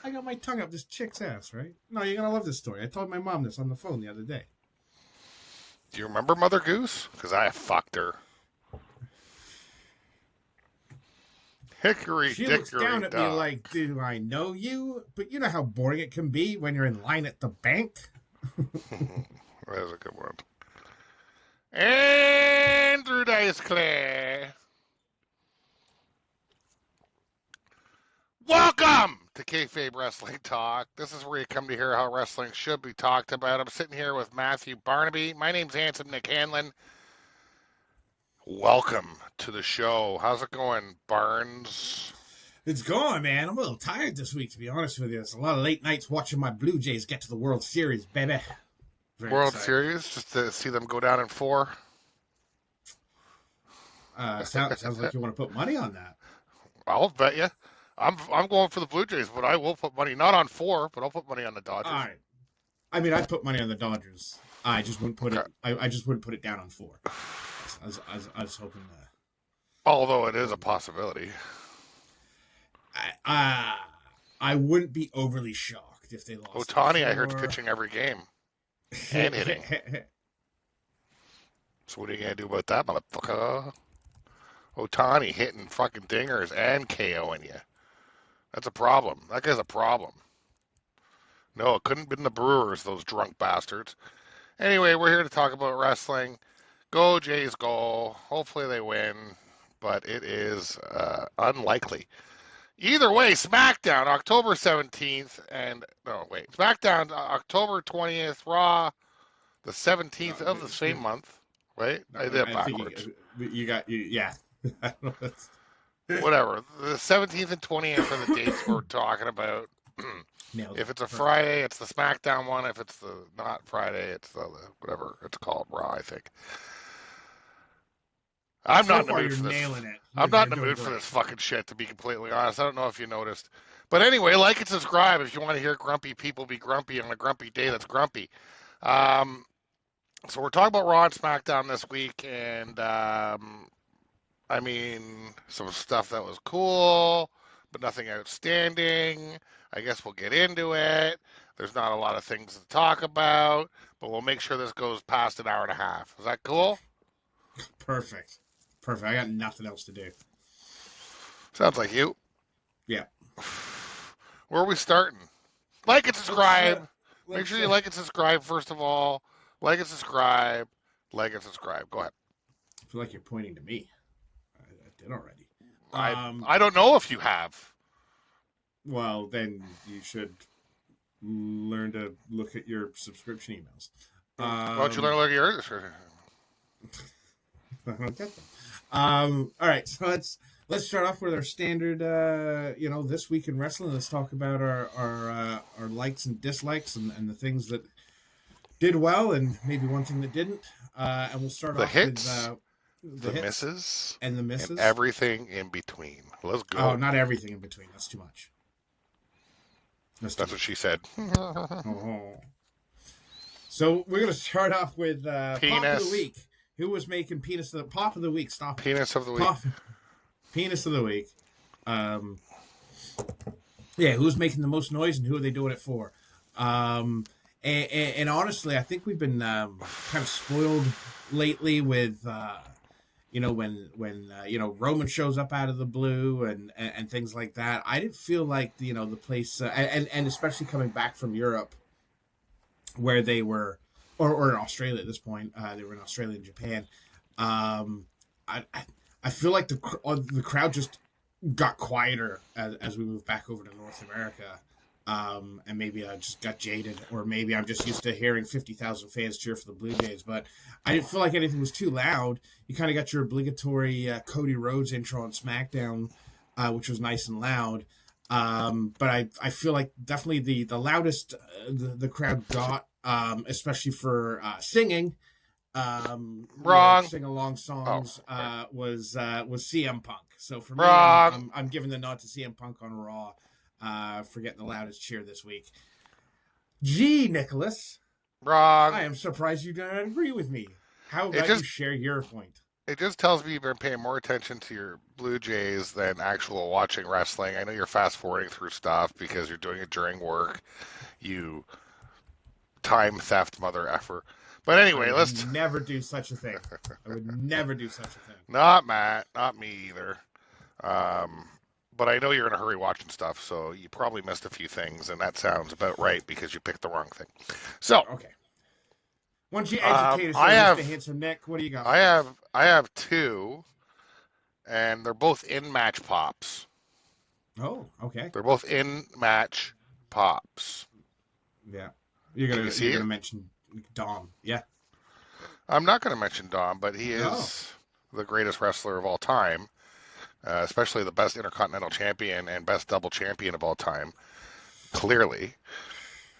I got my tongue up this chick's ass, right? No, you're going to love this story. I told my mom this on the phone the other day. Do you remember Mother Goose? Because I fucked her. Hickory She dickory looks down at me dock. like, do I know you? But you know how boring it can be when you're in line at the bank? That's a good one. Andrew Dice Clay. Welcome to KayFabe Wrestling Talk. This is where you come to hear how wrestling should be talked about. I'm sitting here with Mathew, Barnaby. My name's Handsome Nick Hanlon. Welcome to the show. How's it going, Barnes? It's going, man. I'm a little tired this week, to be honest with you. It's a lot of late nights watching my Blue Jays get to the World Series, baby. Very World excited. Series, just to see them go down in 4. Sounds like you want to put money on that. I'll bet you. I'm going for the Blue Jays, but I will put money not on 4, but I'll put money on the Dodgers. All right. I mean, I'd put money on the Dodgers. I just wouldn't put it. I just wouldn't put it down on 4. I was hoping that. Although it is a possibility. I wouldn't be overly shocked if they lost. Ohtani, I heard, pitching every game and hitting. So what are you gonna do about that, motherfucker? Ohtani hitting fucking dingers and KOing you. That's a problem. That guy's a problem. No, it couldn't have been the Brewers, those drunk bastards. Anyway, we're here to talk about wrestling. Go Jays, go. Hopefully they win, but it is unlikely. Either way, SmackDown, October 17th, SmackDown, October 20th, Raw, the 17th of the same month. Wait, I did it backwards. Yeah. Whatever. The 17th and 20th are the dates we're talking about. If it's a Friday, it's the SmackDown one. If it's the not Friday, it's the whatever it's called, Raw, I think. I'm not in the mood for this. I'm not in the mood for this fucking shit, to be completely honest. I don't know if you noticed. But anyway, like and subscribe if you want to hear grumpy people be grumpy on a grumpy day that's grumpy. So we're talking about Raw and SmackDown this week, and I mean, some stuff that was cool, but nothing outstanding. I guess we'll get into it. There's not a lot of things to talk about, but we'll make sure this goes past an hour and a half. Is that cool? Perfect. I got nothing else to do. Sounds like you. Yeah. Where are we starting? Like and subscribe. Make sure you like and subscribe, first of all. Like and subscribe. Like and subscribe. Go ahead. I feel like you're pointing to me. I did already. I don't know if you have. Well, then you should learn to look at your subscription emails. Why don't you learn to look at yours? I don't get them. All right, so let's start off with our standard. This week in wrestling. Let's talk about our likes and dislikes and the things that did well and maybe one thing that didn't. And we'll start off hits, with the hits misses, and the misses, and everything in between. Let's go. Oh, not everything in between. That's too much. That's what she said. Oh. So we're gonna start off with Pop of the Week. Who was making Pop of the Week? Stop. Penis of the Week. Penis of the Week. Who's making the most noise and who are they doing it for? And honestly, I think we've been kind of spoiled lately with when Roman shows up out of the blue and things like that. I didn't feel like the place and especially coming back from Europe where they were. Or in Australia at this point, they were in Australia and Japan. I feel like the crowd just got quieter as we moved back over to North America, and maybe I just got jaded, or maybe I'm just used to hearing 50,000 fans cheer for the Blue Jays. But I didn't feel like anything was too loud. You kind of got your obligatory Cody Rhodes intro on SmackDown, which was nice and loud. But I feel like definitely the loudest the crowd got. Especially for singing, wrong sing-along songs was CM Punk. So for me, I'm giving the nod to CM Punk on Raw for getting the loudest cheer this week. Gee, Nicholas, wrong. I am surprised you don't agree with me. How about you share your point? it just tells me you've been paying more attention to your Blue Jays than actual watching wrestling. I know you're fast forwarding through stuff because you're doing it during work. You time theft mother effer. But I anyway, would never do such a thing. I would never do such a thing. Not Matt, not me either. But I know you're in a hurry watching stuff, so you probably missed a few things, and that sounds about right because you picked the wrong thing. So, okay. Why don't you educate us, Mr. Handsome Nick? What do you got? I have two, and they're both in-match pops. Oh, okay. They're both in-match pops. Yeah, you're gonna mention Dom. Yeah, I'm not gonna mention Dom, but he is the greatest wrestler of all time, especially the best Intercontinental Champion and best double champion of all time. Clearly,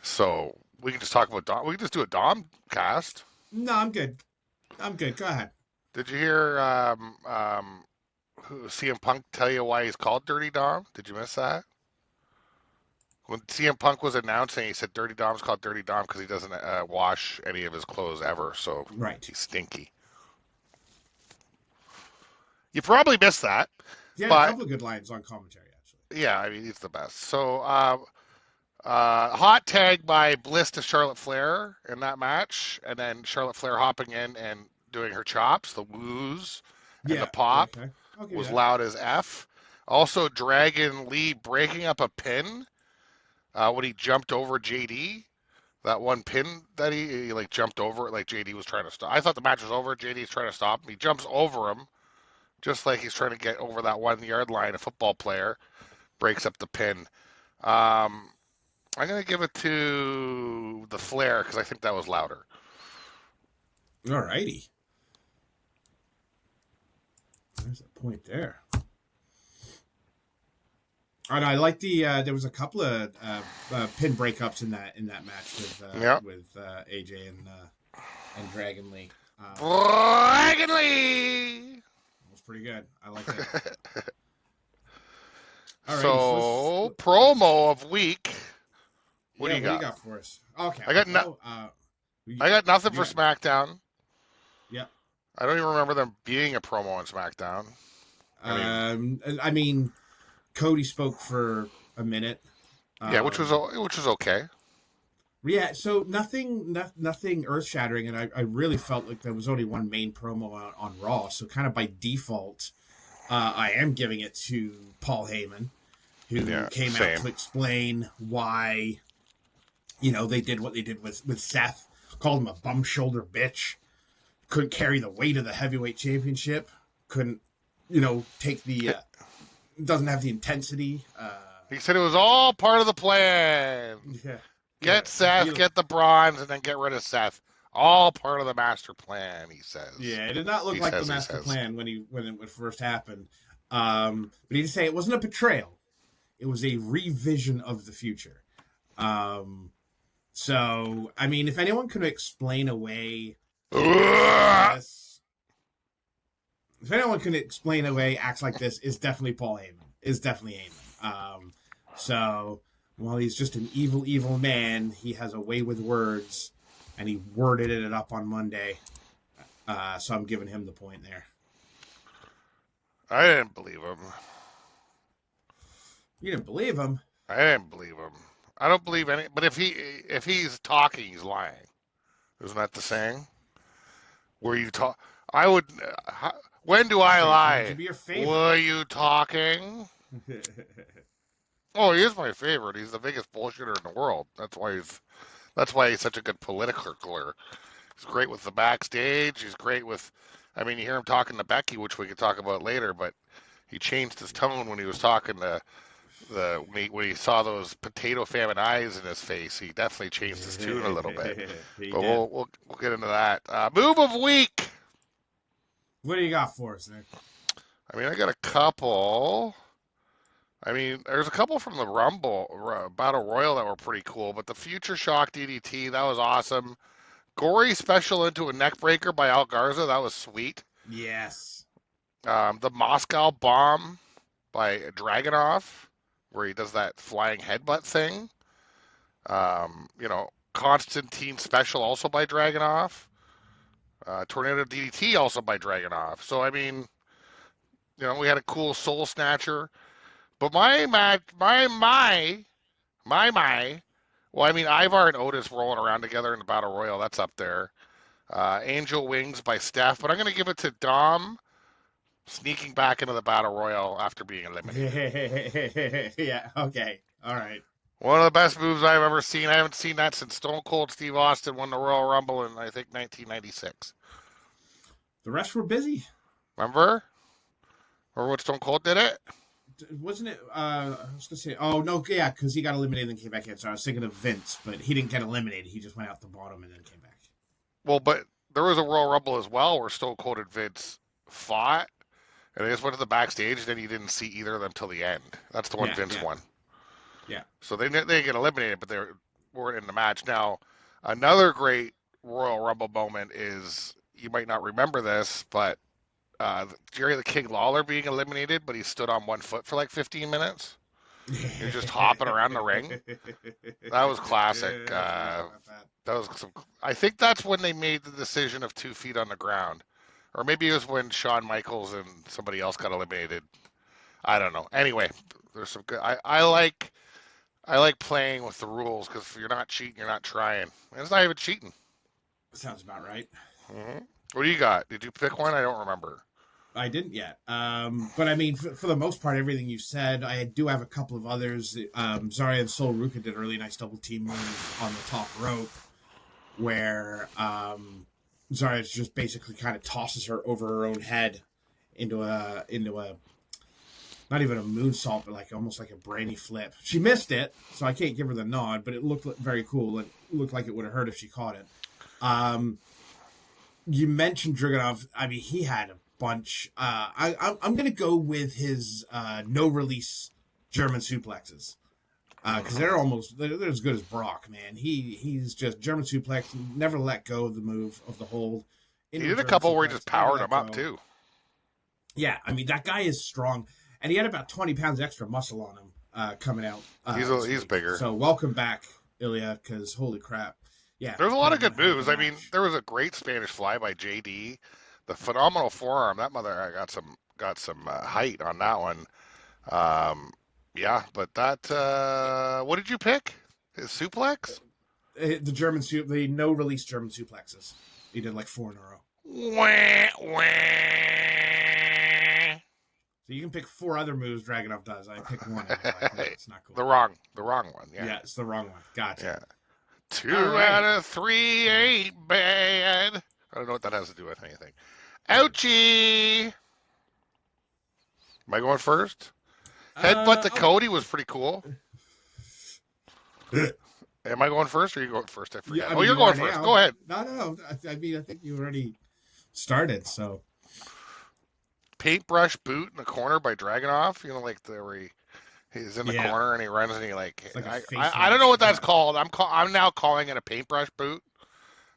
so we can just talk about Dom. We can just do a Dom cast. No, I'm good. Go ahead. Did you hear CM Punk tell you why he's called Dirty Dom? Did you miss that? When CM Punk was announcing, he said Dirty Dom's called Dirty Dom because he doesn't wash any of his clothes ever, so he's stinky. You probably missed that. Yeah, a couple of good lines on commentary, actually. Yeah, I mean, he's the best. So, hot tag by Bliss to Charlotte Flair in that match, and then Charlotte Flair hopping in and doing her chops, the woos, and the pop was loud as F. Also, Dragon Lee breaking up a pin when he jumped over JD. That one pin that he like jumped over it like JD was trying to stop. I thought the match was over. JD's trying to stop him. He jumps over him just like he's trying to get over that 1 yard line. A football player breaks up the pin. I'm going to give it to the Flair because I think that was louder. All righty. There's a point there. And I like the there was a couple of pin breakups in that match with AJ and Dragon Lee. Dragon Lee was pretty good. I like it. All right, so promo of week. What do you got for us? Okay, I got nothing for SmackDown. Yep. I don't even remember them being a promo on SmackDown. I mean, Cody spoke for a minute. Which was okay. Yeah, so nothing earth shattering, and I really felt like there was only one main promo on Raw. So kind of by default, I am giving it to Paul Heyman, who came out to explain why, they did what they did with Seth, called him a bum shoulder bitch, couldn't carry the weight of the heavyweight championship, couldn't, take the, doesn't have the intensity. He said it was all part of the plan. Yeah. Get Seth, get the bronze, and then get rid of Seth. All part of the master plan, he says. Yeah, it did not look like the master plan when it first happened. But he did say it wasn't a betrayal. It was a revision of the future. So, I mean, if anyone could explain away this, if anyone can explain away acts like this, is definitely Paul Heyman. Is definitely Heyman. So, while he's just an evil, evil man, he has a way with words, and he worded it up on Monday. So I'm giving him the point there. I didn't believe him. You didn't believe him? I didn't believe him. I don't believe any. But if he's talking, he's lying. Isn't that the saying? Where you talk, I would. When do I lie? Were you talking? Oh, he is my favorite. He's the biggest bullshitter in the world. That's why he's such a good political. He's great with the backstage. He's great with. I mean, you hear him talking to Becky, which we could talk about later, but he changed his tone when he was talking to when he saw those potato famine eyes in his face. He definitely changed his tune a little bit. But we'll get into that. Move of week. What do you got for us, Nick? I mean, I got a couple. I mean, there's a couple from the Rumble Battle Royal that were pretty cool, but the Future Shock DDT, that was awesome. Gory special into a neck breaker by Al Garza, that was sweet. Yes. The Moscow Bomb by Dragunov, where he does that flying headbutt thing. Constantine special also by Dragunov. Tornado DDT also by Dragunov. So I mean, we had a cool Soul Snatcher. But my match, my. Well, I mean, Ivar and Otis rolling around together in the Battle Royal. That's up there. Angel Wings by Steph. But I'm going to give it to Dom sneaking back into the Battle Royal after being eliminated. Yeah, okay. All right. One of the best moves I've ever seen. I haven't seen that since Stone Cold Steve Austin won the Royal Rumble in, I think, 1996. The rest were busy. Remember? Or when Stone Cold did it? Wasn't it? I was gonna say. Oh no, yeah, because he got eliminated and then came back in. So I was thinking of Vince, but he didn't get eliminated. He just went out the bottom and then came back. Well, but there was a Royal Rumble as well where Stone Cold and Vince fought, and they just went to the backstage. And then you didn't see either of them till the end. That's the one Vince won. Yeah. So they get eliminated, but they weren't in the match. Now, another great Royal Rumble moment is, you might not remember this, but Jerry the King Lawler being eliminated, but he stood on one foot for like 15 minutes. He was just hopping around the ring. That was classic. That was I think that's when they made the decision of 2 feet on the ground, or maybe it was when Shawn Michaels and somebody else got eliminated. I don't know. Anyway, there's some good. I like playing with the rules, because if you're not cheating, you're not trying. And it's not even cheating. Sounds about right. Mm-hmm. What do you got? Did you pick one? I don't remember. I didn't yet. But I mean, for the most part, everything you said, I do have a couple of others. Zarya and Sol Ruka did a really nice double team move on the top rope, where Zarya just basically kind of tosses her over her own head into a not even a moonsault, but like almost like a brainy flip. She missed it, so I can't give her the nod, but it looked very cool. It looked like it would have hurt if she caught it. You mentioned Dragunov. I mean, he had a bunch. I'm going to go with his no release German suplexes, because they're as good as Brock, man. He's just German suplex, never let go of the move, of the hold. He did a couple where he just powered him up too. Yeah, I mean, that guy is strong, and he had about 20 pounds extra muscle on him coming out. He's bigger. So welcome back, Ilya, because holy crap. Yeah, there's a lot of good moves. I mean, there was a great Spanish fly by JD. The phenomenal forearm. That mother got some height on that one. Yeah, but that. What did you pick? His suplex? The no release German suplexes. He did like 4 in a row. Wah, wah. So you can pick 4 other moves Dragunov does. I picked one. Like, no, it's not cool. The wrong one. Yeah. Yeah, it's the wrong one. Gotcha. Yeah. 2 out of 3 ain't bad. I don't know what that has to do with anything. Ouchie! Am I going first? Headbutt to Cody was pretty cool. Am I going first, or are you going first? I forget. Yeah, you're going first. Go ahead. No. I mean, I think you already started, so. Paintbrush boot in the corner by Dragunov. Like where he's in the corner and he runs and he like I don't know what that's called. I'm now calling it a paintbrush boot,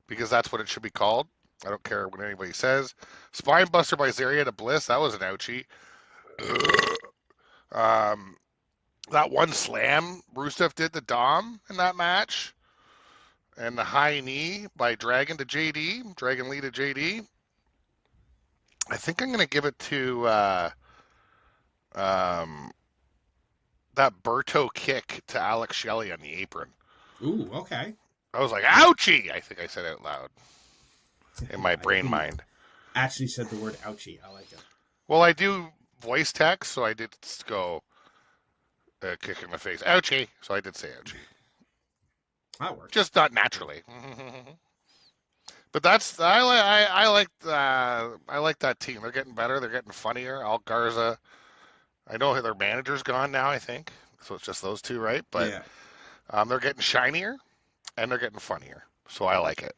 because that's what it should be called. I don't care what anybody says. Spine buster by Zarya to Bliss. That was an ouchie. That one slam Rusev did to Dom in that match. And the high knee by Dragon Lee to JD. I think I'm going to give it to that Berto kick to Alex Shelley on the apron. Ooh, okay. I was like, ouchie! I think I said it out loud. In my brain mind. Actually said the word ouchie. I like it. Well, I do voice text, so I did go kick in the face. Ouchie! So I did say ouchie. That works. Just not naturally. But that's I like that team. They're getting better. They're getting funnier. Al Garza. I know their manager's gone now, I think. So it's just those two, right? But yeah. They're getting shinier and they're getting funnier. So I like it.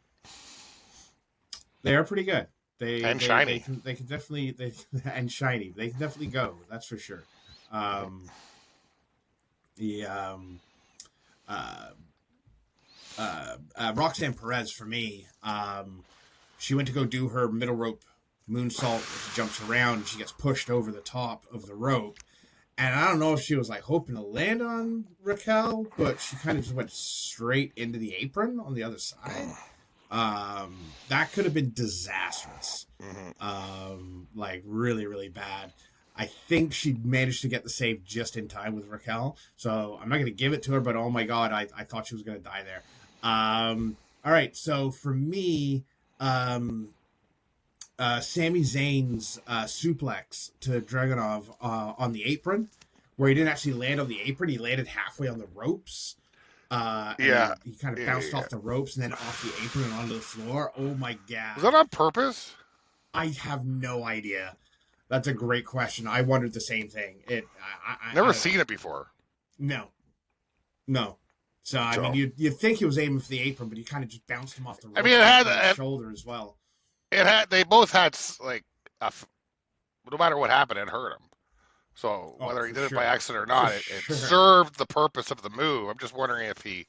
They are pretty good. Shiny. They can definitely and shiny. They can definitely go. That's for sure. Roxanne Perez for me. She went to go do her middle rope moonsault. She jumps around and she gets pushed over the top of the rope. And I don't know if she was like hoping to land on Raquel, but she kind of just went straight into the apron on the other side. That could have been disastrous. Mm-hmm. Like really, really bad. I think she managed to get the save just in time with Raquel. So I'm not going to give it to her, but oh my God, I thought she was going to die there. All right. So for me, Sami Zayn's suplex to Dragunov on the apron, where he didn't actually land on the apron, he landed halfway on the ropes. Yeah. He kind of bounced off the ropes and then off the apron and onto the floor. Oh my God. Was that on purpose? I have no idea. That's a great question. I wondered the same thing. Never seen it before. No. So I mean, you'd think he was aiming for the apron, but he kind of just bounced him off the rope. I mean, it had the shoulder as well. They both had like no matter what happened, it hurt him. So whether he did it by accident or not, it served the purpose of the move. I'm just wondering if he.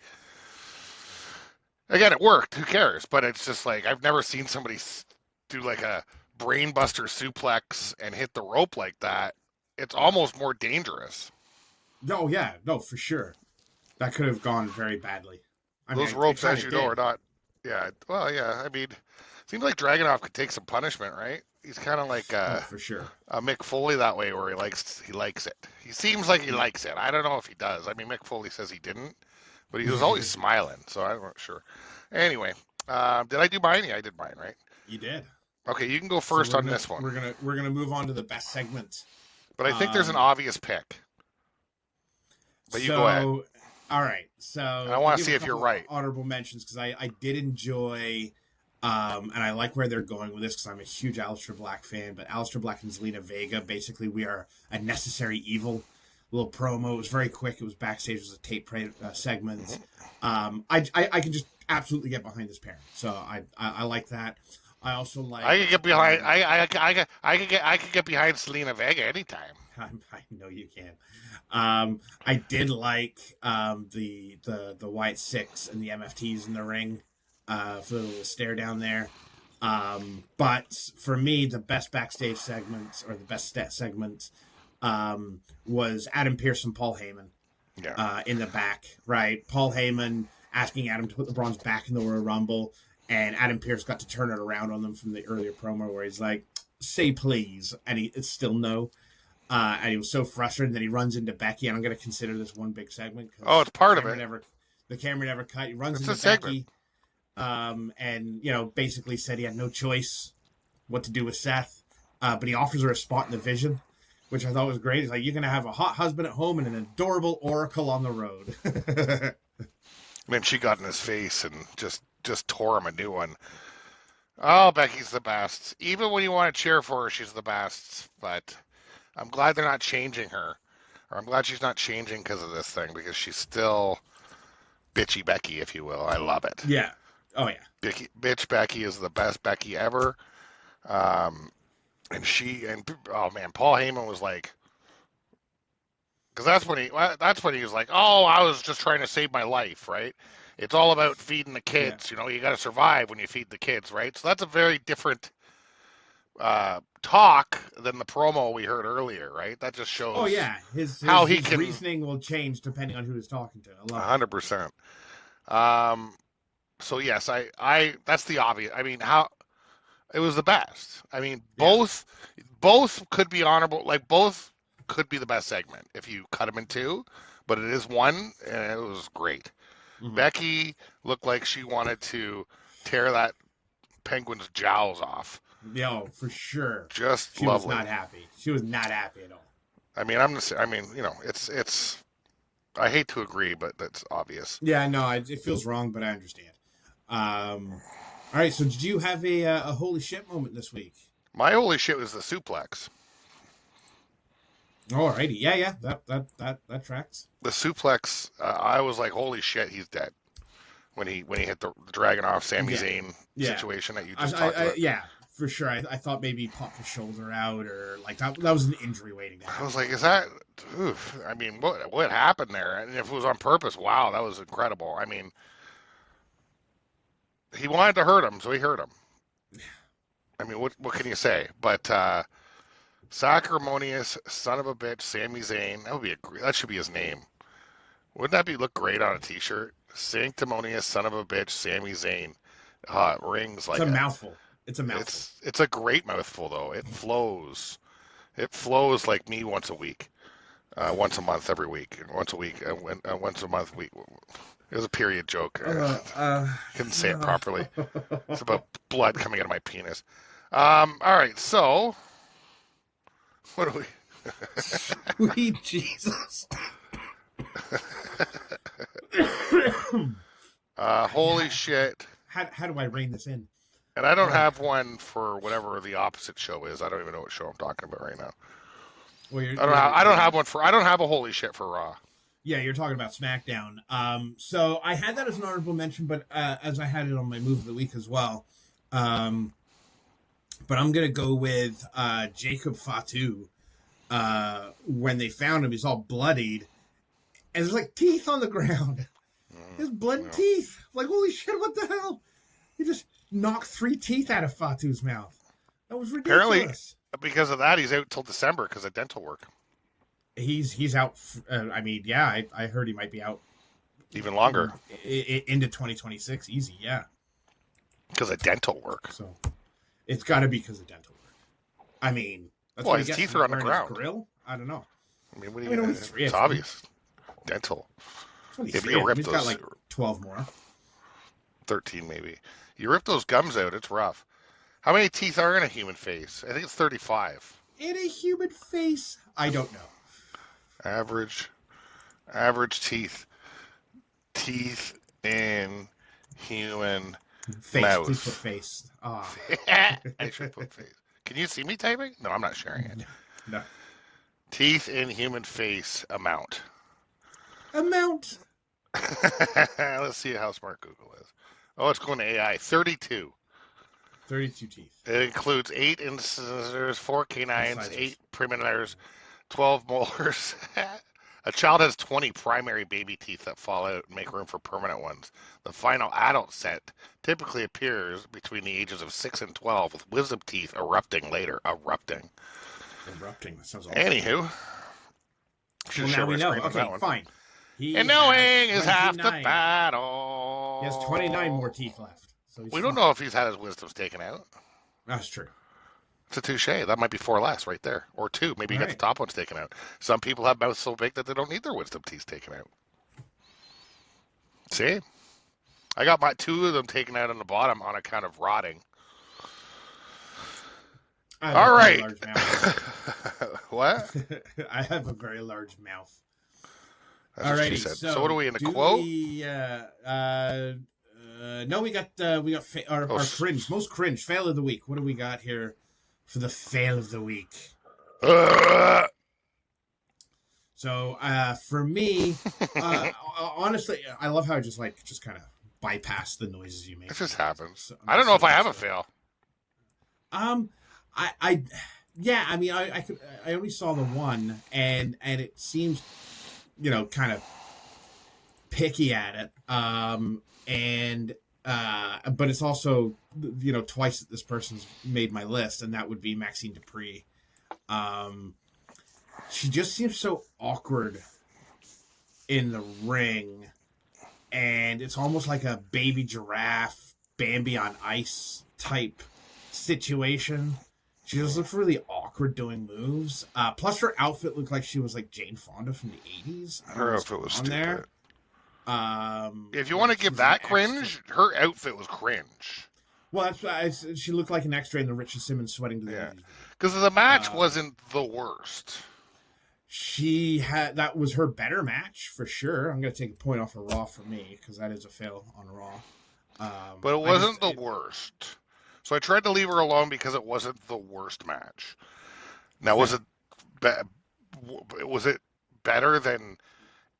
Again, it worked. Who cares? But it's just like I've never seen somebody do like a brainbuster suplex and hit the rope like that. It's almost more dangerous. No, yeah, no, for sure. That could have gone very badly. Those ropes, as you know, are not. Yeah, well, yeah. I mean, seems like Dragunov could take some punishment, right? He's kind of like for sure Mick Foley that way, where he likes it. He seems like he likes it. I don't know if he does. I mean, Mick Foley says he didn't, but he was always smiling, so I'm not sure. Anyway, did I do mine? Yeah, I did mine, right? You did. Okay, you can go first on this one. We're gonna move on to the best segment. But I think there's an obvious pick. But you go ahead. All right. So I want to see if you're right. Honorable mentions because I did enjoy, and I like where they're going with this because I'm a huge Aleister Black fan. But Aleister Black and Zelina Vega, basically, we are a necessary evil. Little promo. It was very quick. It was backstage. It was a tape segment. I can just absolutely get behind this pairing. So I like that. I also like. I can get behind. I can get behind Zelina Vega anytime. I know you can. I did like the White Six and the MFTs in the ring for the little stare down there. But for me, the best backstage segment or the best segment was Adam Pearce and Paul Heyman in the back. Right, Paul Heyman asking Adam to put the Bronze back in the Royal Rumble. And Adam Pearce got to turn it around on them from the earlier promo where he's like, say please. And it's still no. And he was so frustrated that he runs into Becky. And I'm going to consider this one big segment. Oh, it's part of it. The camera never cut. He runs into Becky. And, basically said he had no choice what to do with Seth. But he offers her a spot in the Vision, which I thought was great. He's like, you're going to have a hot husband at home and an adorable oracle on the road. And then she got in his face and just tore him a new one. Oh, Becky's the best. Even when you want to cheer for her, she's the best. But I'm glad they're not changing her. Or I'm glad she's not changing because of this thing, because she's still bitchy Becky, if you will. I love it. Yeah. Oh, yeah. Bitch Becky is the best Becky ever. Oh man, Paul Heyman was like, because that's when he was like, oh, I was just trying to save my life, right? It's all about feeding the kids. Yeah. You got to survive when you feed the kids, right? So that's a very different talk than the promo we heard earlier, right? That just shows. Oh yeah, his reasoning will change depending on who he's talking to. 100%. So yes, I that's the obvious. I mean, how it was the best. I mean, both could be honorable. Like both could be the best segment if you cut them in two, but it is one, and it was great. Mm-hmm. Becky looked like she wanted to tear that penguin's jowls off. Yeah, for sure. She lovely. Was not happy. She was not happy at all. I mean, it's. I hate to agree, but that's obvious. Yeah, no, it feels wrong, but I understand. All right, so did you have a holy shit moment this week? My holy shit was the suplex. Alrighty, yeah, that tracks. The suplex, I was like, "Holy shit, he's dead!" When he hit the Dragunov Sami Zayn situation that you just talked about. Yeah, for sure. I thought maybe he popped his shoulder out or like that was an injury waiting to happen. I was like, "Is that?" Oof. I mean, what happened there? And if it was on purpose, wow, that was incredible. I mean, he wanted to hurt him, so he hurt him. I mean, what can you say? But. Sacrimonious son of a bitch, Sami Zayn. That should be his name. Wouldn't that look great on a T-shirt? Sanctimonious son of a bitch, Sami Zayn. It rings like It's a mouthful. It's a mouthful. It's a great mouthful, though. It flows. It flows like me once a week. Once a month, every week. Once a week, once a month, week. It was a period joke. Couldn't say it properly. It's about blood coming out of my penis. All right, so what do we? Sweet Jesus. Holy shit. How do I rein this in? And I don't have one for whatever the opposite show is. I don't even know what show I'm talking about right now. Well, I don't have one for. I don't have a holy shit for Raw. Yeah, you're talking about SmackDown. So I had that as an honorable mention, but as I had it on my move of the week as well. But I'm gonna go with Jacob Fatu. When they found him, he's all bloodied, and there's like teeth on the ground. His blood teeth. Like, holy shit! What the hell? He just knocked 3 teeth out of Fatu's mouth. That was ridiculous. Apparently, because of that, he's out till December because of dental work. He's out. I mean, yeah, I heard he might be out even longer into 2026. Easy, yeah. Because of dental work. So it's got to be because of dental work. I mean, that's well, his teeth are on the ground. Grill? I don't know. I mean, what do you mean? It's obvious. Dental. If you rip those, got like 12 more. 13 maybe. You rip those gums out, it's rough. How many teeth are in a human face? I think it's 35. In a human face? I don't know. Average teeth. Teeth in human face. Mouth. Please put face. Oh. I should put face. Can you see me typing? No, I'm not sharing it. No. Teeth in human face amount. Let's see how smart Google is. Oh, it's going to AI. 32. 32 teeth. It includes 8 incisors, 4 canines, 8 premolar, 12 molars. A child has 20 primary baby teeth that fall out and make room for permanent ones. The final adult set typically appears between the ages of 6 and 12, with wisdom teeth erupting later. Erupting. That sounds awful. Anywho. Well, now we know. Okay, fine. And knowing is half the battle. He has 29 more teeth left. So we don't know if he's had his wisdoms taken out. That's true. It's a touche. That might be 4 less right there. Or 2. Maybe you got the top ones taken out. Some people have mouths so big that they don't need their wisdom teeth taken out. See? I got my 2 of them taken out on the bottom on account of rotting. All right. What? I have a very large mouth. All right. So what are we in the quote? No, we got our cringe, most cringe fail of the week. What do we got here for the fail of the week? So for me, honestly, I love how I just kind of bypass the noises you make. It just happens. So, I don't know if I have a fail. I only saw the one, and it seems, kind of picky at it. But it's also, twice that this person's made my list, and that would be Maxine Dupree. She just seems so awkward in the ring, and it's almost like a baby giraffe, Bambi on ice type situation. She just looks really awkward doing moves. Plus, her outfit looked like she was like Jane Fonda from the 80s. Her outfit was stupid. There. If you want to give that cringe, her outfit was cringe. Well, that's why she looked like an extra in the Richard Simmons sweating to the end. Because the match wasn't the worst. That was her better match for sure. I'm going to take a point off of Raw for me because that is a fail on Raw. But it wasn't the worst. So I tried to leave her alone because it wasn't the worst match. Now, was it better than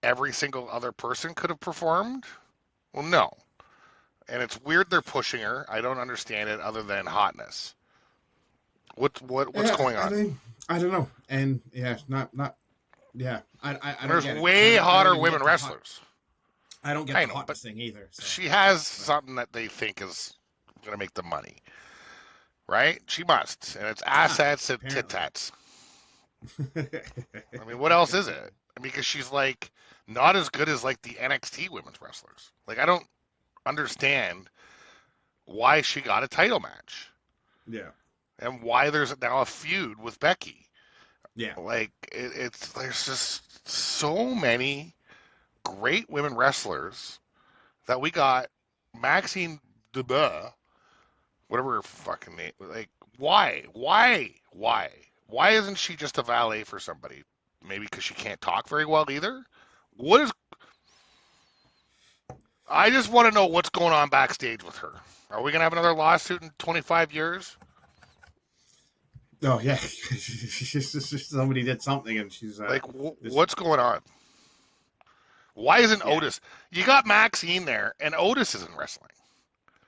every single other person could have performed? Well, no. And it's weird they're pushing her. I don't understand it other than hotness. What's going on? I don't know. And I There's way hotter women wrestlers. I don't get the hotness thing either. So. She has something that they think is going to make them money. Right? She must. And it's assets and tit-tats. I mean, what else is it? I mean, because she's like not as good as like the NXT women's wrestlers. Like, I don't understand why she got a title match. Yeah. And why there's now a feud with Becky. Yeah. Like, there's just so many great women wrestlers that we got. Maxine Dubois, whatever her fucking name. Like, why? Why isn't she just a valet for somebody? Maybe because she can't talk very well either? What is... I just want to know what's going on backstage with her. Are we going to have another lawsuit in 25 years? Oh, yeah. Somebody did something and she's... like, what's going on? Why isn't Otis? You got Maxine there, and Otis isn't wrestling.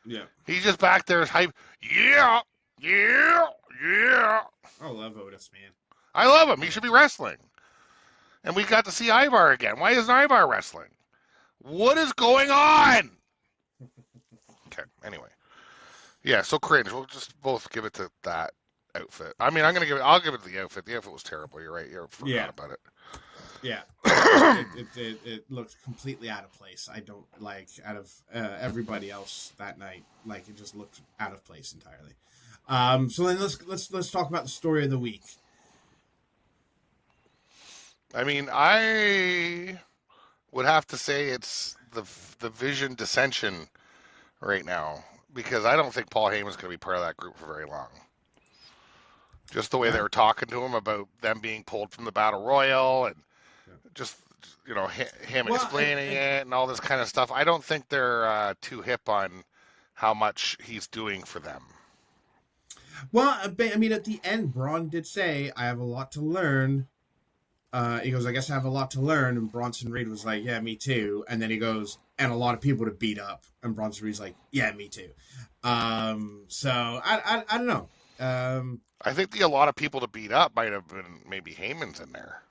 Yeah. He's just back there hype. Yeah. I love Otis, man. I love him. He should be wrestling. And we got to see Ivar again. Why isn't Ivar wrestling? What is going on? Okay, anyway. Yeah, so cringe. We'll just both give it to that outfit. I mean, I'll give it to the outfit. The outfit was terrible. You're right. You forgot about it. Yeah. It looked completely out of place. I don't like out of everybody else that night. Like, it just looked out of place entirely. So then let's talk about the story of the week. I mean, I would have to say it's the Vision dissension right now, because I don't think Paul Heyman's going to be part of that group for very long. Just the way they were talking to him about them being pulled from the Battle Royal and just, him explaining it and all this kind of stuff. I don't think they're too hip on how much he's doing for them. Well, I mean, at the end, Braun did say, I have a lot to learn. He goes, I guess I have a lot to learn. And Bronson Reed was like, yeah, me too. And then he goes, and a lot of people to beat up. And Bronson Reed's like, yeah, me too. So I don't know. I think a lot of people to beat up might have been maybe Heyman's in there.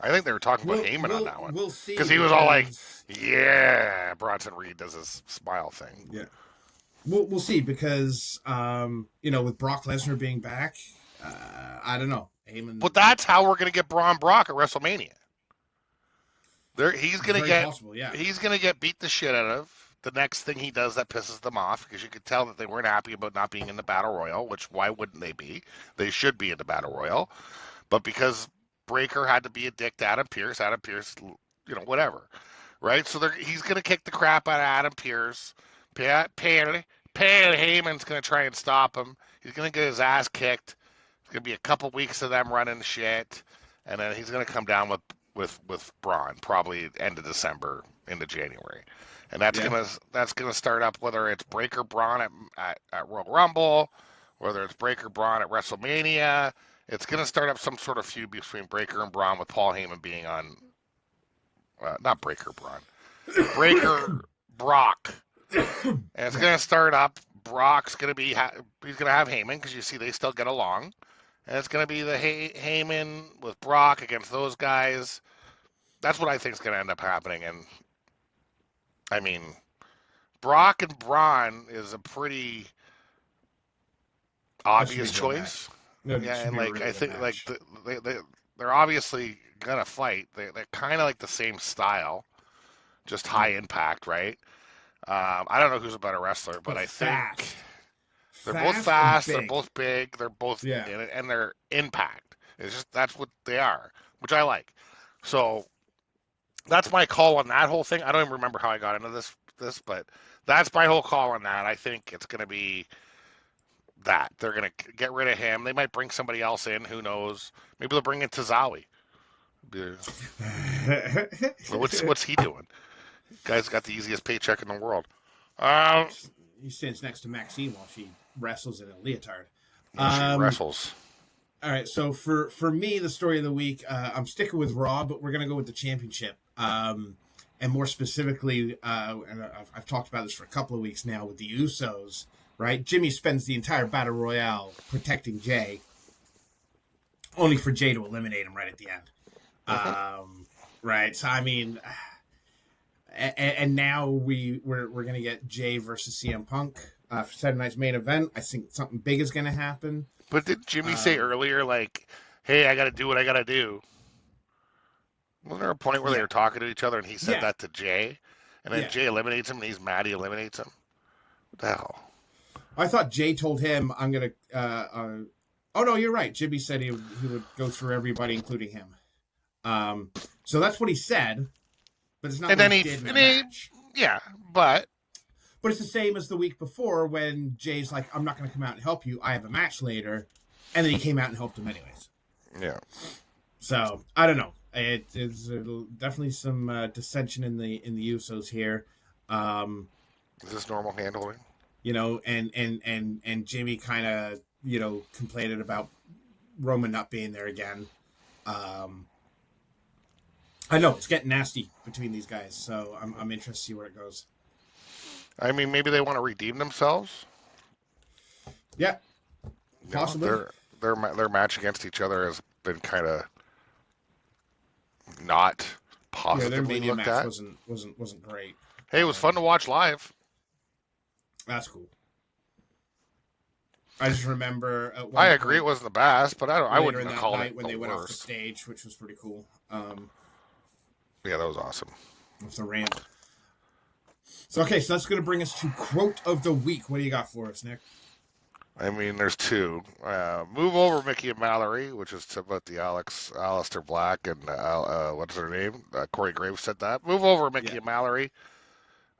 I think they were talking about Heyman on that one. We'll see. Because he was all like, yeah, Bronson Reed does his smile thing. Yeah. We'll see, because, with Brock Lesnar being back, I don't know. Heyman... But that's how we're going to get Braun Brock at WrestleMania. He's going to get beat the shit out of. The next thing he does that pisses them off, because you could tell that they weren't happy about not being in the Battle Royal, which why wouldn't they be? They should be in the Battle Royal. But because Breaker had to be a dick to Adam Pearce, whatever. Right? So he's going to kick the crap out of Adam Pearce. Pale Heyman's going to try and stop him. He's going to get his ass kicked. It's going to be a couple weeks of them running shit. And then he's going to come down with Braun, probably end of December into January. And that's gonna start up, whether it's Breaker Braun at Royal Rumble, whether it's Breaker Braun at WrestleMania. It's gonna start up some sort of feud between Breaker and Braun, with Paul Heyman being on, not Breaker Braun, Breaker Brock, and it's gonna start up. Brock's gonna be he's gonna have Heyman, because you see they still get along, and it's gonna be the Heyman with Brock against those guys. That's what I think is gonna end up happening. And I mean, Brock and Braun is a pretty obvious choice. And I think they're obviously gonna fight. They're kind of like the same style, just high impact, right? I don't know who's a better wrestler, but I think they're both fast. They're both big. They're both and they're impact. It's just that's what they are, which I like. So. That's my call on that whole thing. I don't even remember how I got into this, but that's my whole call on that. I think it's going to be that. They're going to get rid of him. They might bring somebody else in. Who knows? Maybe they'll bring in Tazawi. What's he doing? Guy's got the easiest paycheck in the world. He stands next to Maxine while she wrestles in a leotard. She wrestles. All right, so for me, the story of the week, I'm sticking with Raw, but we're going to go with the championship. And more specifically, and I've talked about this for a couple of weeks now with the Usos, right? Jimmy spends the entire Battle Royale protecting Jay, only for Jay to eliminate him right at the end. Right? So, I mean, and now we're going to get Jay versus CM Punk for Saturday night's main event. I think something big is going to happen. But did Jimmy say earlier, like, hey, I got to do what I got to do? Wasn't there a point where they were talking to each other and he said that to Jay? And then Jay eliminates him and he's mad he eliminates him? What the hell? I thought Jay told him, I'm going to... oh, no, you're right. Jimmy said he would go through everybody, including him. So that's what he said, but it's not And what then he he, did in the and he, match. yeah, but But it's the same as the week before when Jay's like, I'm not going to come out and help you. I have a match later. And then he came out and helped him anyways. yeah. So, I don't know. It is definitely some dissension in the Usos here. Is this normal handling? You know, and Jimmy kind of, you know, complained about Roman not being there again. I know it's getting nasty between these guys, so I'm interested to see where it goes. I mean, maybe they want to redeem themselves. Yeah, possibly. Their match against each other has been kind of not positively their Mania looked match at. wasn't great. Hey, it was fun to watch live. That's cool. I just remember. I agree, it wasn't the best, but I wouldn't have called it when they went off the worst. stage, which was pretty cool. Yeah, that was awesome. With the ramp. So that's going to bring us to quote of the week. What do you got for us, Nick? I mean, there's two. Move over, Mickey and Mallory, which is about the Alistair Black and what's her name? Corey Graves said that. Move over, Mickey and Mallory.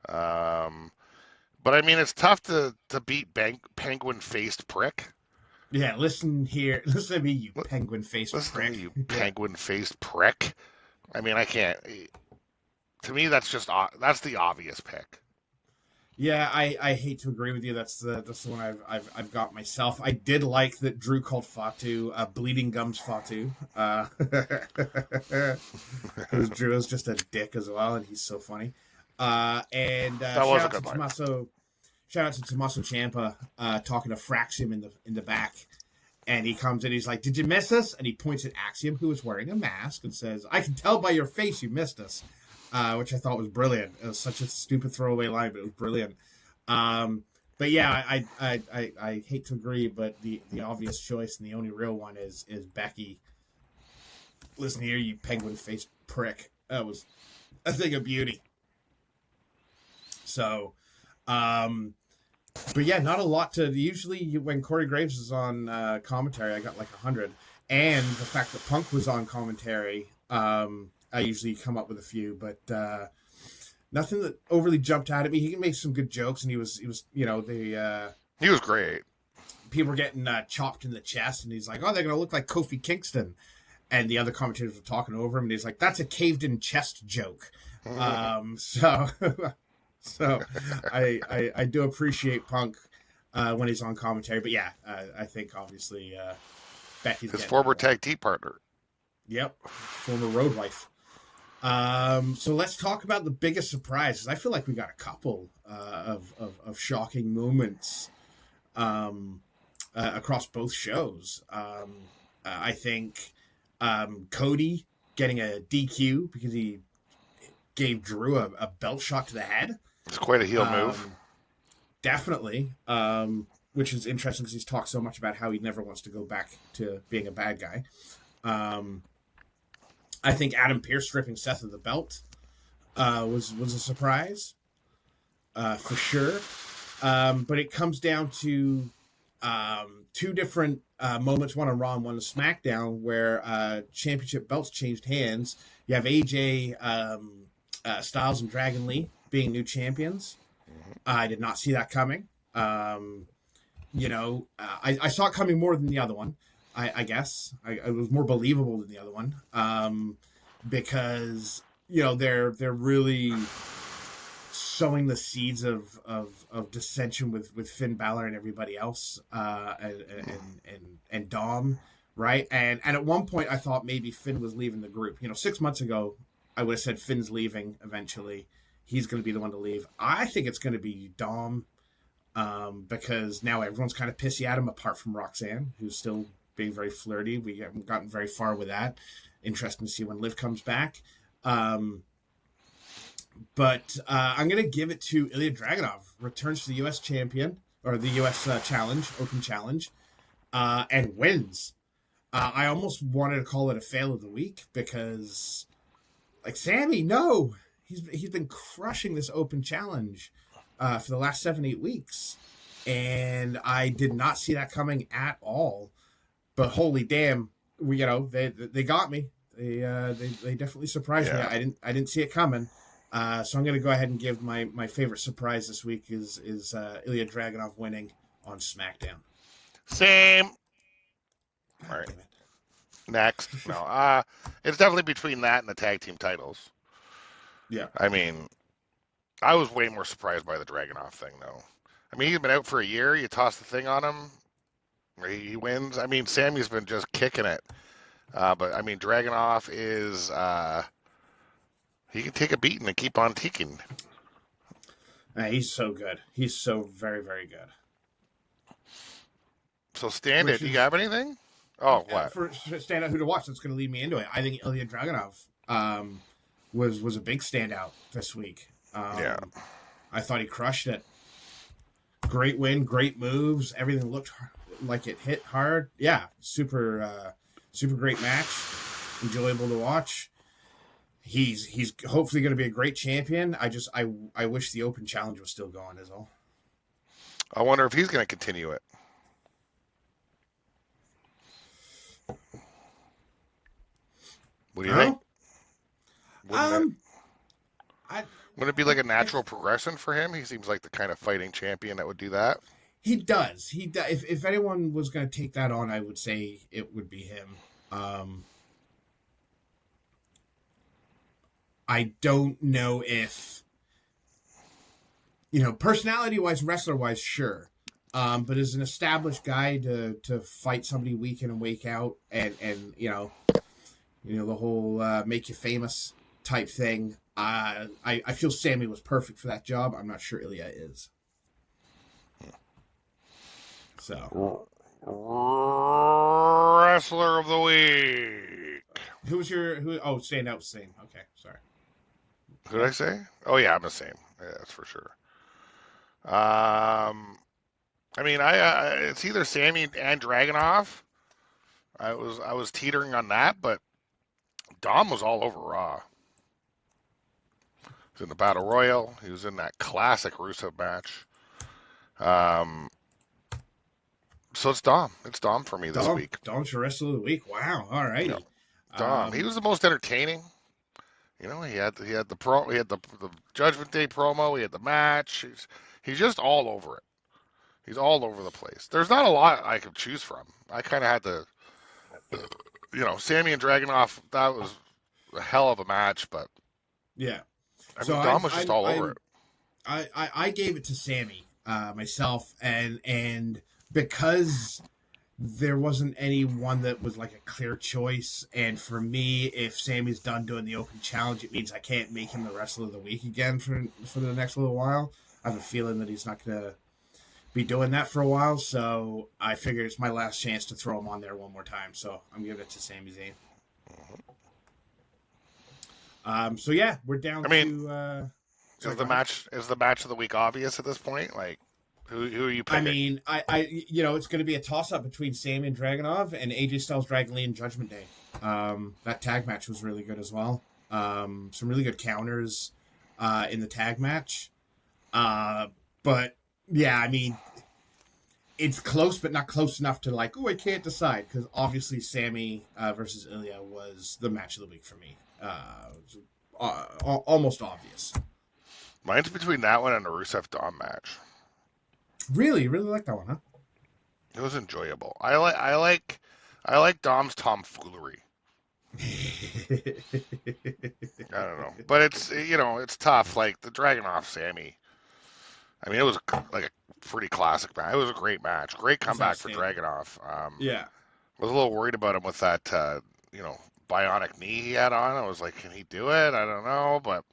But I mean, it's tough to beat penguin-faced prick. Yeah, listen here. Listen to me, you penguin-faced prick. Listen to you penguin-faced prick. I mean, I can't. To me, that's the obvious pick. Yeah, I hate to agree with you. That's the one I've got myself. I did like that Drew called Fatu Bleeding Gums Fatu. Because Drew is just a dick as well, and he's so funny. And shout out to Tommaso Ciampa talking to Fraxium in the back. And he comes in, he's like, "Did you miss us?" And he points at Axiom, who is wearing a mask, and says, "I can tell by your face you missed us." Which I thought was brilliant. It was such a stupid throwaway line, but it was brilliant. But yeah, I hate to agree, but the obvious choice and the only real one is Becky. Listen here, you penguin-faced prick. That was a thing of beauty. So, but yeah, not a lot to. Usually, when Corey Graves is on commentary, I got like 100, and the fact that Punk was on commentary. I usually come up with a few, but nothing that overly jumped out at me. He can make some good jokes, and he was he was great. People were getting chopped in the chest, and he's like, "Oh, they're gonna look like Kofi Kingston," and the other commentators were talking over him, and he's like, "That's a caved-in chest joke." So I do appreciate Punk when he's on commentary, but yeah, I think obviously Becky's his former tag team partner. Yep, former road wife. So let's talk about the biggest surprises. I feel like we got a couple of shocking moments across both shows. I think Cody getting a DQ because he gave Drew a belt shot to the head. It's quite a heel move. Definitely. Which is interesting because he's talked so much about how he never wants to go back to being a bad guy. I think Adam Pearce stripping Seth of the belt was a surprise, for sure. But it comes down to two different moments, one on Raw and one on SmackDown, where championship belts changed hands. You have AJ Styles and Dragon Lee being new champions. I did not see that coming. I saw it coming more than the other one. I guess it was more believable than the other one, because they're really sowing the seeds of dissension with Finn Balor and everybody else, and Dom, right? And at one point I thought maybe Finn was leaving the group. 6 months ago I would have said Finn's leaving eventually. He's going to be the one to leave. I think it's going to be Dom, because now everyone's kind of pissy at him, apart from Roxanne, who's still being very flirty. We haven't gotten very far with that. Interesting to see when Liv comes back. But I'm going to give it to Ilya Dragunov. Returns to the U.S. champion, or the U.S. challenge, open challenge, and wins. I almost wanted to call it a fail of the week because, Sammy, no. He's been crushing this open challenge for the last 7-8 weeks. and I did not see that coming at all. But holy damn, they got me. They definitely surprised me. Yeah. I didn't see it coming. So I'm going to go ahead and give my favorite surprise this week is Ilya Dragunov winning on SmackDown. Same. All right. Damn it. Next. No. It's definitely between that and the tag team titles. Yeah. I mean, I was way more surprised by the Dragunov thing, though. I mean, he's been out for a year. You toss the thing on him, he wins. I mean, Sammy's been just kicking it. But, I mean, Dragunov is... he can take a beating and keep on ticking. He's so good. He's so very, very good. So, stand it. Do you have anything? Oh, what? For stand out who to watch, that's going to lead me into it. I think Ilya Dragunov was a big standout this week. Yeah. I thought he crushed it. Great win, great moves. Everything looked like it hit hard. Yeah, super great match. Enjoyable to watch. He's hopefully going to be a great champion. I wish the Open Challenge was still going, is all. I wonder if he's going to continue it. What do you think? Wouldn't it be like a natural progression for him? He seems like the kind of fighting champion that would do that. He does. If anyone was going to take that on, I would say it would be him. I don't know if, personality-wise, wrestler-wise, sure. But as an established guy to fight somebody week in and week out and the whole make you famous type thing, I feel Sammy was perfect for that job. I'm not sure Ilya is. So, Wrestler of the week. Who was stand out same. Okay, sorry. Who did I say? Oh yeah, I'm the same. Yeah, that's for sure. I mean, it's either Sammy and Dragunov. I was teetering on that, but Dom was all over Raw. He was in the Battle Royal. He was in that classic Rusev match. So it's Dom. It's Dom for me this week. Dom's your wrestler of the week. Wow. All righty. Yeah. Dom. He was the most entertaining. He had the Judgment Day promo. He had the match. He's just all over it. He's all over the place. There's not a lot I could choose from. I kind of had to, Sammy and Dragunov. That was a hell of a match, but yeah. I mean, Dom was just all over it. I gave it to Sammy myself, and because there wasn't anyone that was like a clear choice, and for me, if Sammy's done doing the Open Challenge, it means I can't make him the wrestler of the week again for the next little while. I have a feeling that he's not going to be doing that for a while, so I figured it's my last chance to throw him on there one more time, so I'm giving it to Sami Zayn. So yeah, we're down to... is the match of the week obvious at this point? Like, who are you picking? I mean, it's going to be a toss-up between Sammy and Dragunov and AJ Styles, Dragon Lee, and Judgment Day. That tag match was really good as well. Some really good counters in the tag match. But, yeah, I mean, it's close, but not close enough to I can't decide. Because obviously Sammy versus Ilya was the match of the week for me. Almost obvious. Mine's between that one and the Rusev Dom match. Really like that one, huh? It was enjoyable. I like Dom's tomfoolery. I don't know, but it's tough. Like the Dragunov Sammy. I mean, it was like a pretty classic match. It was a great match, great comeback for Dragunov. Yeah, was a little worried about him with that, bionic knee he had on. I was like, can he do it? I don't know, but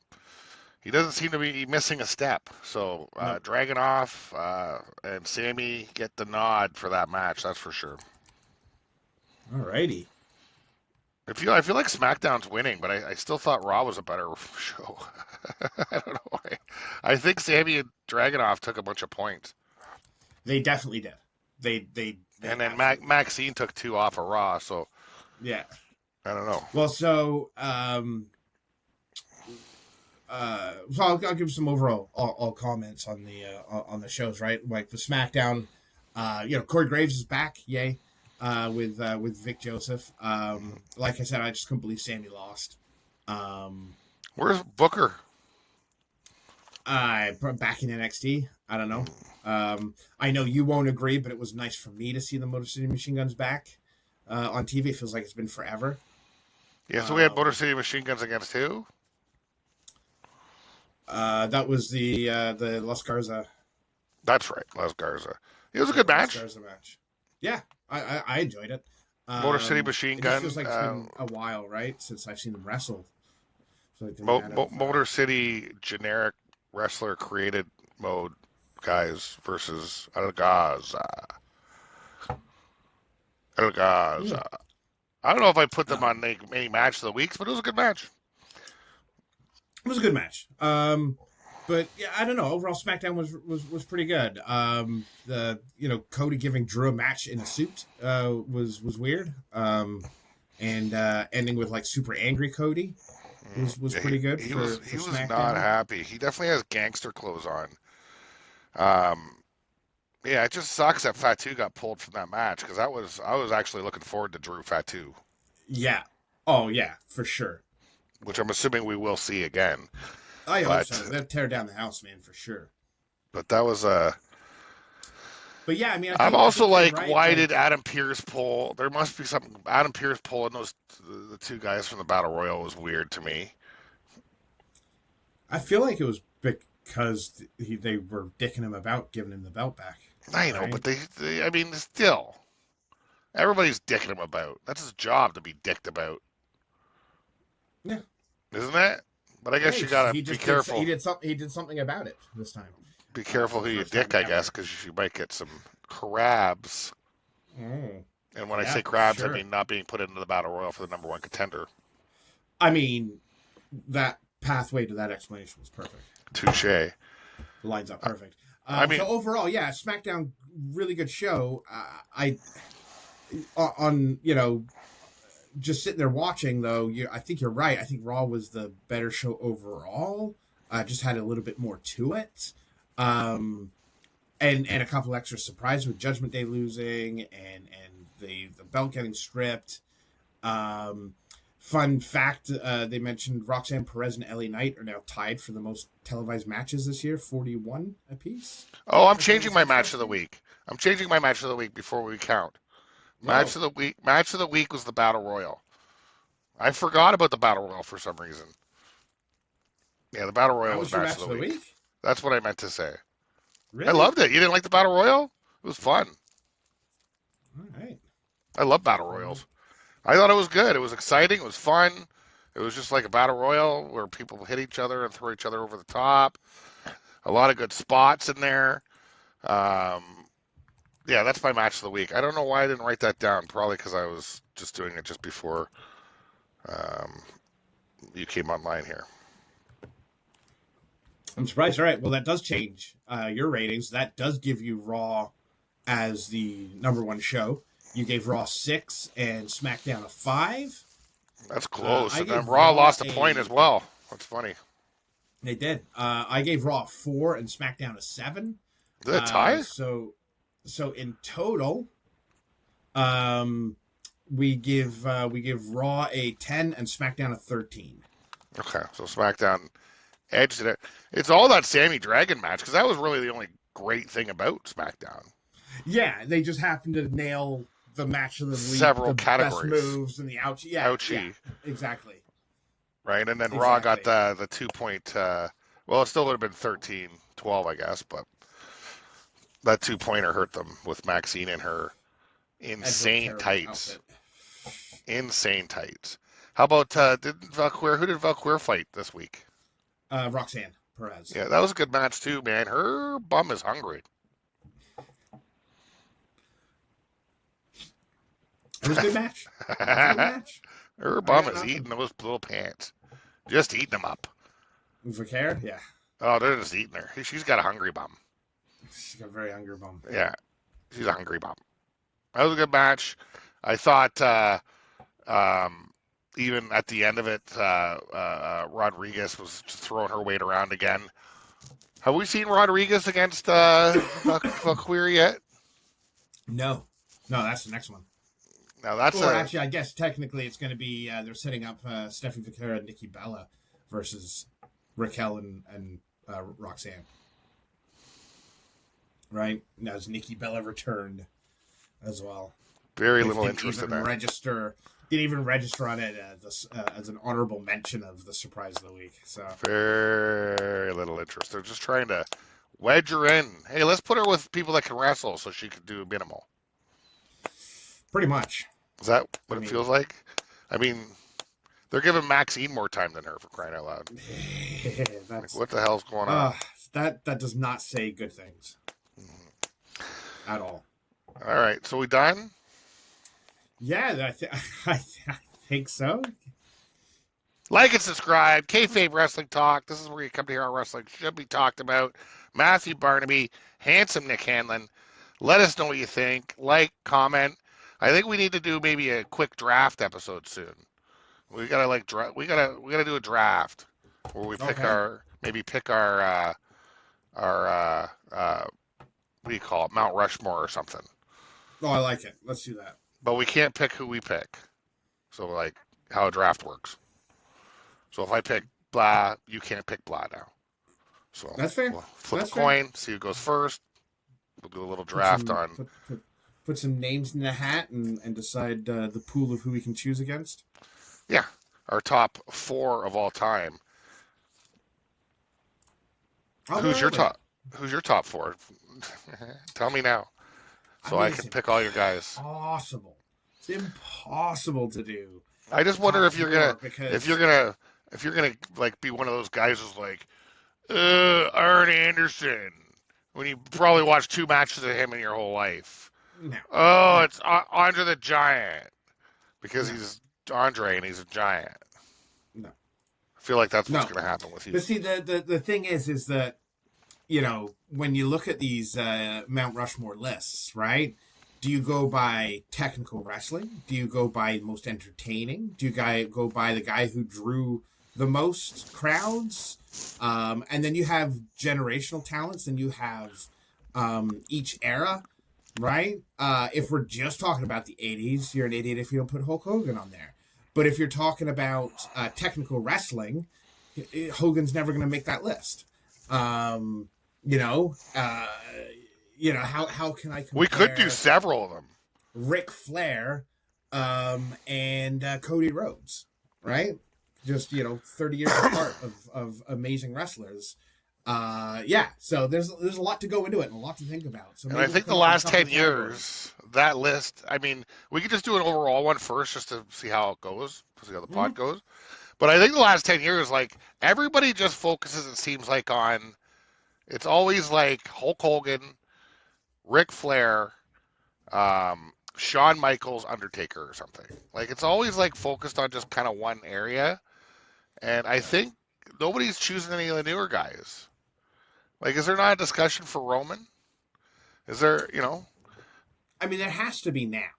he doesn't seem to be missing a step. So Dragunov and Sammy get the nod for that match. That's for sure. Alrighty. I feel like SmackDown's winning, but I still thought Raw was a better show. I don't know why. I think Sammy and Dragunov took a bunch of points. They definitely did. They and then Maxine took 2 off of Raw, so yeah. I don't know. Well, so So I'll give some overall all comments on the shows, right? Like the SmackDown, Corey Graves is back, yay, with Vic Joseph. Like I said, I just couldn't believe Sammy lost. Where's Booker? Back in NXT. I don't know. I know you won't agree, but it was nice for me to see the Motor City Machine Guns back on TV. It feels like it's been forever. Yeah, so we had Motor City Machine Guns against who? That was the Los Garza. That's right, Los Garza. It was a good match. Los Garza match. Yeah, I enjoyed it. Motor City Machine It Guns. feels like it's been a while, right, since I've seen them wrestle. So Motor City generic wrestler created mode guys versus El Gaza. El Gaza. I don't know if I put them on any match of the weeks, but it was a good match. It was a good match. But yeah, I don't know. Overall, SmackDown was pretty good. Cody giving Drew a match in a suit was weird. And ending with like super angry Cody was pretty good. He was SmackDown. not happy. He definitely has gangster clothes on. Yeah, it just sucks that Fatu got pulled from that match because I was actually looking forward to Drew Fatu. Yeah. Oh yeah, for sure. Which I'm assuming we will see again. I hope so. They'll tear down the house, man, for sure. But that was But yeah, I mean, I'm also like, right, why did Adam Pearce pull? There must be something. Adam Pearce pulling the two guys from the Battle Royal was weird to me. I feel like it was because they were dicking him about giving him the belt back. I know, right? But they, I mean, still, everybody's dicking him about. That's his job to be dicked about. Yeah. Isn't it? But I guess you gotta be careful. He did something about it this time. Be careful who you dick, I guess, because you might get some crabs. Mm. And when I say crabs, sure. I mean not being put into the Battle Royal for the number one contender. I mean, that pathway to that explanation was perfect. Touche. Lines up perfect. So overall, yeah, SmackDown, really good show. Just sitting there watching, though, I think you're right. I think Raw was the better show overall. Just had a little bit more to it. And a couple extra surprises with Judgment Day losing and the belt getting stripped. Fun fact, they mentioned Roxanne Perez and LA Knight are now tied for the most televised matches this year, 41 apiece. Oh, I'm changing my match of the week. I'm changing my match of the week before we count. Match of the week was the Battle Royal. I forgot about the Battle Royal for some reason. Yeah, the Battle Royal was match of the week. That's what I meant to say. Really? I loved it. You didn't like the Battle Royal? It was fun. All right. I love Battle Royals. I thought it was good. It was exciting. It was fun. It was just like a Battle Royal where people hit each other and throw each other over the top. A lot of good spots in there. Yeah, that's my match of the week. I don't know why I didn't write that down. Probably because I was just doing it just before you came online here. I'm surprised. All right. Well, that does change your ratings. That does give you Raw as the number one show. You gave Raw 6 and SmackDown a 5. That's close. And then Raw lost a point as well. That's funny. They did. I gave Raw 4 and SmackDown a 7. Is that a tie? So in total, we give Raw a 10 and SmackDown a 13. Okay, so SmackDown edged it. It's all that Sammy Dragon match because that was really the only great thing about SmackDown. Yeah, they just happened to nail the match of the week, several categories, best moves, and the ouchie. Yeah, exactly. Right, and then Raw got the 2 point. Well, it still would have been 13-12, I guess, but that 2-pointer hurt them with Maxine in her insane tights. Insane tights. How about who did Valkyrie fight this week? Roxanne Perez. Yeah, that was a good match too, man. Her bum is hungry. It was a good match. Her bum is eating those little pants. Just eating them up. Vaquer? Yeah. Oh, they're just eating her. She's got a hungry bum. She's got a very hungry bum. Yeah. She's a hungry bum. That was a good match. I thought even at the end of it, Rodriguez was just throwing her weight around again. Have we seen Rodriguez against Fauquier yet? No, that's the next one. Now that's actually, I guess technically it's going to be they're setting up Stephanie Fauquier and Nikki Bella versus Raquel and Roxanne. Right? Now, as Nikki Bella returned as well. Very little interest in that. Didn't even register on it as an honorable mention of the surprise of the week. So very little interest. They're just trying to wedge her in. Hey, let's put her with people that can wrestle so she can do minimal. Pretty much. Is that what it feels like? I mean, they're giving Maxine more time than her, for crying out loud. Like, what the hell's going on? That does not say good things. At all. All right, so we done? Yeah, I think so. Like and subscribe. KayFabe Wrestling Talk. This is where you come to hear our wrestling should be talked about. Mathew, Barnaby, handsome Nick Hanlon. Let us know what you think. Like, comment. I think we need to do maybe a quick draft episode soon. We gotta we gotta do a draft where we pick our what do you call it, Mount Rushmore or something. Oh, I like it. Let's do that. But we can't pick who we pick. So like how a draft works. So if I pick blah, you can't pick blah now. So that's fair. We'll flip a coin, see who goes first. We'll do a little draft put some names in the hat and decide the pool of who we can choose against. Yeah, our top 4 of all time. Who's your top 4? Tell me now, so I can pick all your guys. It's impossible to do. I just wonder if you're gonna like be one of those guys who's like Arn Anderson when you probably watched 2 matches of him in your whole life. No. Oh, it's Andre the Giant because he's Andre and he's a giant. No. I feel like that's what's going to happen with you. But see, the thing is that, you know, when you look at these Mount Rushmore lists, right? Do you go by technical wrestling? Do you go by most entertaining? Do you go by the guy who drew the most crowds? And then you have generational talents, and you have each era, right? If we're just talking about the 80s, you're an idiot if you don't put Hulk Hogan on there. But if you're talking about technical wrestling, Hogan's never going to make that list. How can I compare? We could do several of them. Ric Flair and Cody Rhodes, right? Just 30 years apart of amazing wrestlers. So there's a lot to go into it and a lot to think about. So and I think the last 10 years, that list, I mean, we could just do an overall one first just to see how it goes, to see how the pod goes. But I think the last 10 years, like, everybody just focuses, it seems like, on, it's always like Hulk Hogan, Ric Flair, Shawn Michaels, Undertaker or something. Like, it's always like focused on just kind of one area. And I think nobody's choosing any of the newer guys. Like, is there not a discussion for Roman? Is there, I mean, there has to be now.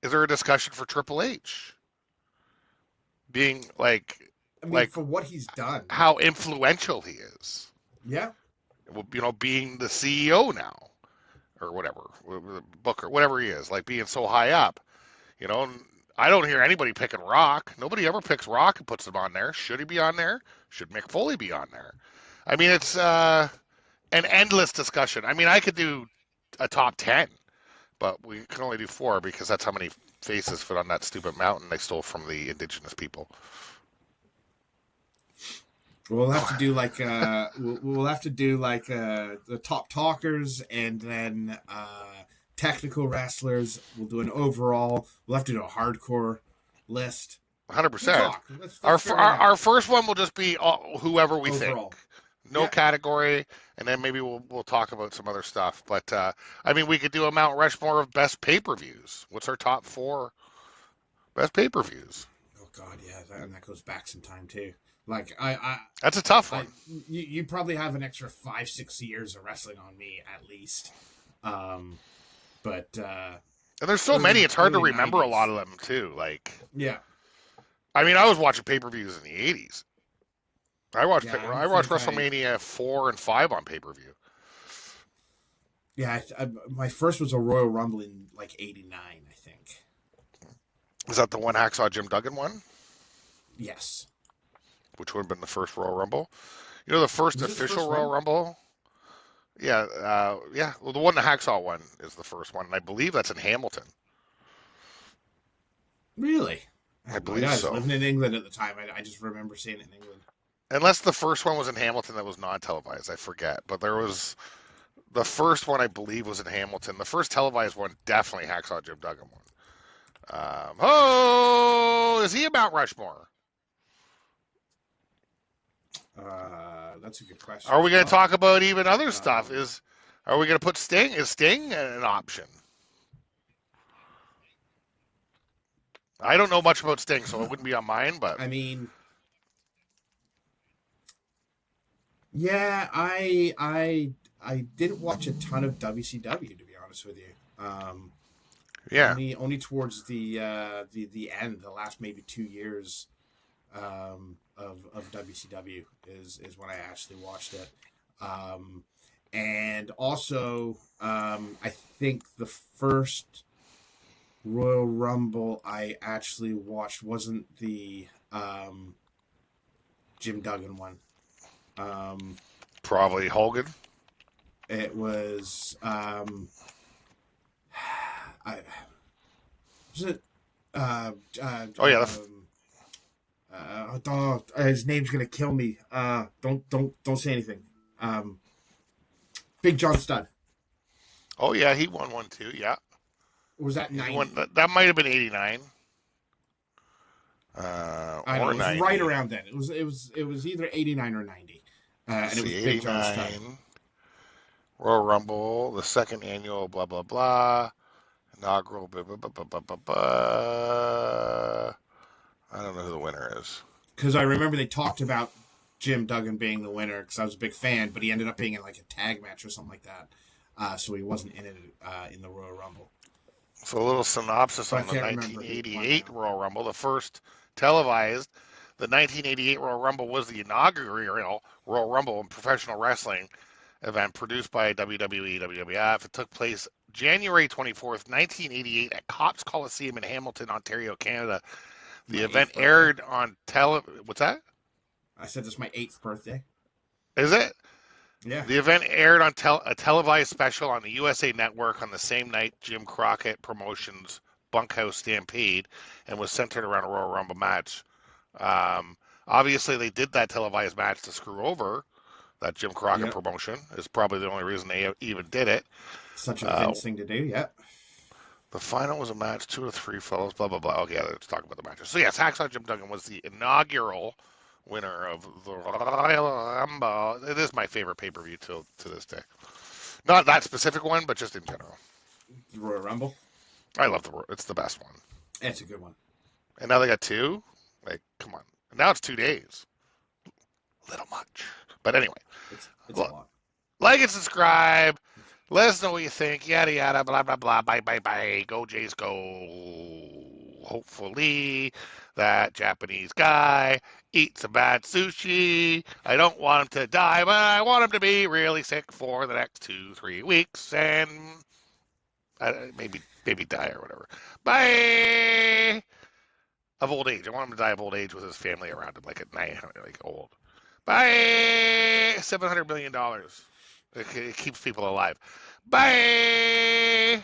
Is there a discussion for Triple H? Being for what he's done. How influential he is. Yeah. Being the CEO now. Or whatever. Booker, whatever he is. Like, being so high up. I don't hear anybody picking Rock. Nobody ever picks Rock and puts him on there. Should he be on there? Should Mick Foley be on there? I mean, it's an endless discussion. I mean, I could do a top 10, but we can only do 4 because that's how many faces fit on that stupid mountain they stole from the indigenous people. We'll have to do like the top talkers and then technical wrestlers. We'll do an overall. We'll have to do a hardcore list. 100%. Our first one will just be whoever we overall think. No category, and then maybe we'll talk about some other stuff. But I mean, we could do a Mount Rushmore of best pay-per-views. What's our top 4 best pay-per-views? Oh God, yeah, and that goes back some time too. Like that's a tough one. You probably have an extra 5-6 years of wrestling on me at least. But and there's so many, it's hard to remember 90s. A lot of them too. Like yeah. I mean, I was watching pay-per-views in the 80s. I watched Yeah, I don't I watched think WrestleMania 4 and 5 on pay-per-view. Yeah, my first was a Royal Rumble in like '89, I think. Is that the one Hacksaw Jim Duggan one? Yes. Which would have been the first Royal Rumble? You know, the first Was it the official first Royal one? Rumble? Yeah, yeah. Well, the one the Hacksaw one is the first one, and I believe that's in Hamilton. Really? I I have no believe idea. I was so. living in England at the time. I just remember seeing it in England. Unless the first one was in Hamilton that was non-televised, I forget. But there was the first one I believe was in Hamilton. The first televised one definitely Hacksaw Jim Duggan one. Oh, is he a Mount Rushmore? That's a good question Are we as going to well. talk about even other stuff? Um, Are we going to put Sting? Is Sting an option? I don't know much about Sting, so it wouldn't be on mine. But I mean, yeah, I didn't watch a ton of WCW to be honest with you. yeah, Only towards the end, the last maybe 2 years of WCW is when I actually watched it. And also, I think the first Royal Rumble I actually watched wasn't the Jim Duggan one. probably Hogan. It was I was it Oh yeah, his name's gonna kill me. Don't say anything. Big John Studd. oh yeah, he won one too. Yeah, Or was that he won. 90? That might have been '89 I don't know. or It was right '90. around then. It was either 89 or 90. Let's And it was see, Big John Studd. '89 Royal Rumble, the second annual, blah blah blah, inaugural. Blah, blah, blah, blah, blah, blah, blah. I don't know who the winner is. Because I remember they talked about Jim Duggan being the winner because I was a big fan, but he ended up being in like a tag match or something like that. So he wasn't in it in the Royal Rumble. So a little synopsis But I on the can't remember who won 1988 now. Royal Rumble, the first televised. The 1988 Royal Rumble was the inaugural Royal Rumble in professional wrestling event produced by WWE, WWF. It took place January 24th, 1988 at Cops Coliseum in Hamilton, Ontario, Canada. The My event eighth birthday. aired on tele. What's that? I said this is my 8th birthday. Is it? Yeah. The event aired on a televised special on the USA Network on the same night Jim Crockett Promotions Bunkhouse Stampede and was centered around a Royal Rumble match. Obviously, they did that televised match to screw over that Jim Crockett Yep. promotion. Is probably the only reason they even did it. Such a Uh, Vince thing to do. Yep. the final was a match, 2 of 3 fellows, blah, blah, blah. Okay, let's talk about the matches. So, yes, Hacksaw Jim Duggan was the inaugural winner of the Royal Rumble. It is my favorite pay-per-view to this day. Not that specific one, but just in general. The Royal Rumble. I love it's the best one. That's a good one. And now they got two? Like, come on. And now it's 2 days. Little much. But anyway, It's a lot. like and subscribe. Let us know what you think. Yada, yada, blah, blah, blah. Bye, bye, bye. Go, Jays, go. Hopefully, that Japanese guy eats some bad sushi. I don't want him to die, but I want him to be really sick for the next 2-3 weeks and maybe die or whatever. Bye. Of old age. I want him to die of old age with his family around him, like at 900, like old. Bye. $700 million. It keeps people alive. Bye.